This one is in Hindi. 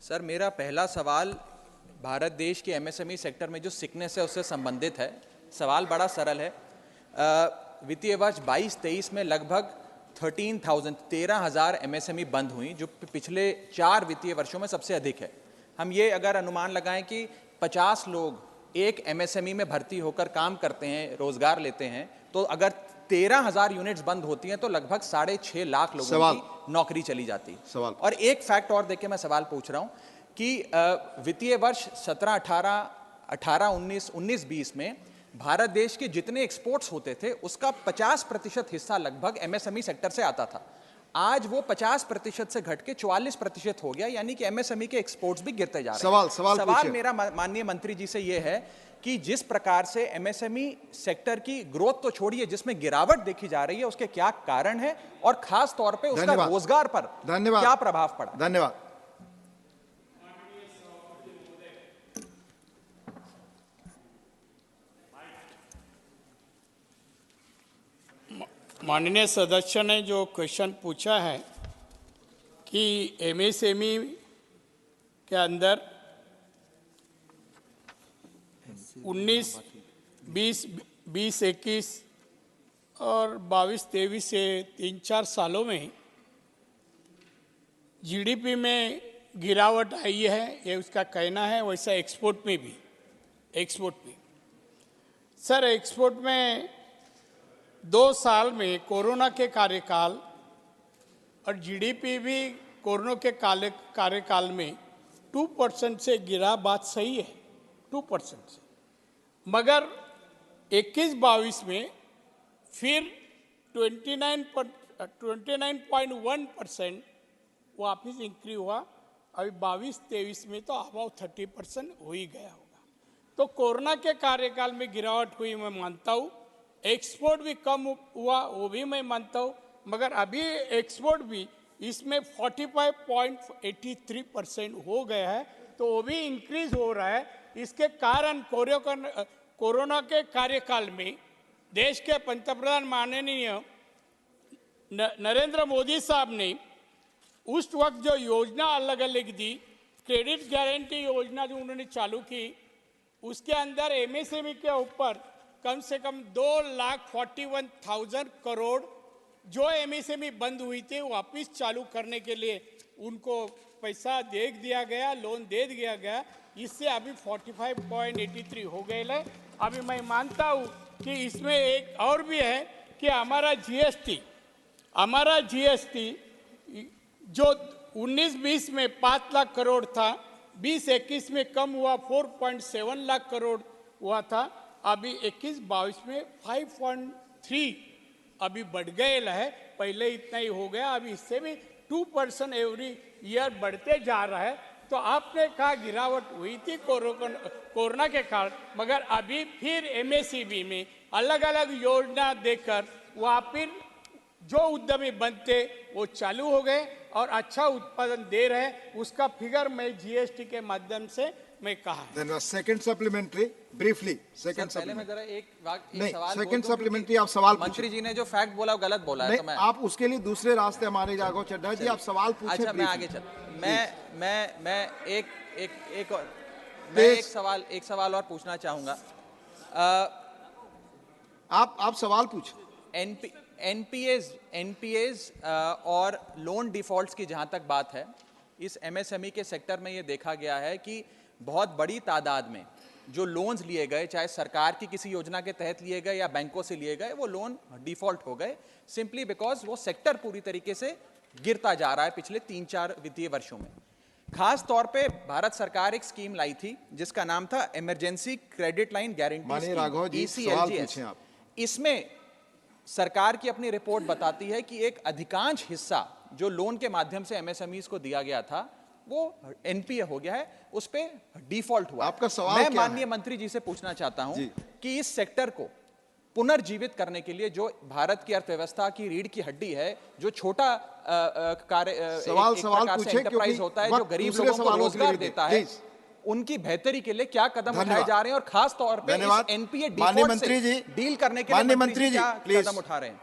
सर, मेरा पहला सवाल भारत देश के एमएसएमई सेक्टर में जो सिकनेस है उससे संबंधित है। सवाल बड़ा सरल है। वित्तीय वर्ष 22-23 में लगभग 13,000 एमएसएमई बंद हुई, जो पिछले 4 वित्तीय वर्षों में सबसे अधिक है। हम ये अगर अनुमान लगाएं कि 50 लोग एक एमएसएमई में भर्ती होकर काम करते हैं, रोजगार लेते हैं, तो अगर 13,000 यूनिट्स बंद होती हैं तो लगभग 6.5 लाख लोगों की नौकरी चली जाती। और एक फैक्ट और देके मैं सवाल पूछ रहा हूं कि वित्तीय वर्ष 17-18, 18-19, 19-20 में भारत देश के जितने एक्सपोर्ट्स होते थे उसका 50% हिस्सा लगभग एमएसएमई सेक्टर से आता था। आज वो 50% से घट के 44% हो गया, यानी कि एमएसएमई के एक्सपोर्ट्स भी गिरते जा रहे हैं। सवाल मेरा माननीय मंत्री जी से ये है कि जिस प्रकार से एमएसएमई सेक्टर की ग्रोथ तो छोड़िए, जिसमें गिरावट देखी जा रही है, उसके क्या कारण है और खास तौर पे उसका रोजगार पर क्या प्रभाव पड़ा? धन्यवाद। माननीय सदस्य ने जो क्वेश्चन पूछा है कि एमएसएमई के अंदर 19, 20, 21 और 22-23 से 3-4 सालों में जीडीपी में गिरावट आई है, ये उसका कहना है। वैसा एक्सपोर्ट में भी सर, एक्सपोर्ट में 2 साल में कोरोना के कार्यकाल और जीडीपी भी कोरोना के कार्यकाल में 2% से गिरा, बात सही है, 2% से। मगर 21-22 में फिर 29.1% वापिस इंक्रीज हुआ। अभी 22-23 में तो अबाउ 30% हो ही गया होगा। तो कोरोना के कार्यकाल में गिरावट हुई, मैं मानता हूँ। एक्सपोर्ट भी कम हुआ, वो भी मैं मानता हूँ। मगर अभी एक्सपोर्ट भी इसमें 45.83% हो गया है, तो वो भी इंक्रीज हो रहा है। इसके कारण कोरोना के कार्यकाल में देश के पंतप्रधान माननीय नरेंद्र मोदी साहब ने उस वक्त जो योजना अलग अलग दी, क्रेडिट गारंटी योजना जो उन्होंने चालू की, उसके अंदर एमएसएमई के ऊपर कम से कम 2,41,000 करोड़ जो एमएसएमई बंद हुई थी वापस चालू करने के लिए उनको पैसा दे दिया गया, लोन दे दिया गया। इससे अभी 45.83 हो गए है। अभी मैं मानता हूँ कि इसमें एक और भी है कि हमारा जीएसटी जो 19-20 में 5 लाख करोड़ था, 20-21 में कम हुआ, 4.7 लाख करोड़ हुआ था। अभी 21-22 में 5.3 अभी बढ़ गए है। पहले इतना ही हो गया, अभी इससे भी 2% एवरी ईयर बढ़ते जा रहा है। तो आपने कहा गिरावट हुई थी कोरोना के कारण, मगर अभी फिर एमएसएमई में अलग अलग योजना देकर वापिस जो उद्यमी बनते वो चालू हो गए और अच्छा उत्पादन दे रहे हैं। उसका फिगर मैं जीएसटी के माध्यम से मैं कहा। धन्यवाद। Second supplementary briefly. पहले मैं जरा एक सवाल सेकंड सप्लीमेंट्री आप सवाल मंत्री जी ने जो फैक्ट बोला वो गलत बोला है, तो मैं आप उसके लिए दूसरे रास्ते हमारे जागो चड्ढा जी, आप सवाल पूछिए। अच्छा, मैं आगे चल मैं एक सवाल और पूछना चाहूंगा। आप सवाल पूछिए। एनपीएज और लोन डिफॉल्ट्स की जहां तक बात है, इस एमएसएमई के सेक्टर में ये देखा गया है कि बहुत बड़ी तादाद में जो लोन्स लिए गए, चाहे सरकार की किसी योजना के तहत लिए गए या बैंकों से लिए गए, वो लोन डिफॉल्ट हो गए, सिंपली बिकॉज वो सेक्टर पूरी तरीके से गिरता जा रहा है पिछले 3-4 वित्तीय वर्षों में। खास तौर पे भारत सरकार एक स्कीम लाई थी जिसका नाम था emergency credit line guarantee, ECLGS। इसमें सरकार की अपनी रिपोर्ट बताती है कि एक अधिकांश हिस्सा जो लोन के माध्यम से एमएसएमईज को दिया गया था वो एनपीए हो गया है, उस पे डिफॉल्ट हुआ। आपका सवाल मैं माननीय मंत्री जी से पूछना चाहता हूं कि इस सेक्टर को पुनर्जीवित करने के लिए, जो भारत की अर्थव्यवस्था की रीढ़ की हड्डी है, जो छोटा एंटरप्राइज होता है, जो गरीब लोगों को रोजगार देता है, उनकी बेहतरी के लिए क्या कदम उठाए जा रहे हैं और खास तौर पे एनपीए डिफॉल्ट से डील करने के लिए क्या कदम उठा रहे हैं?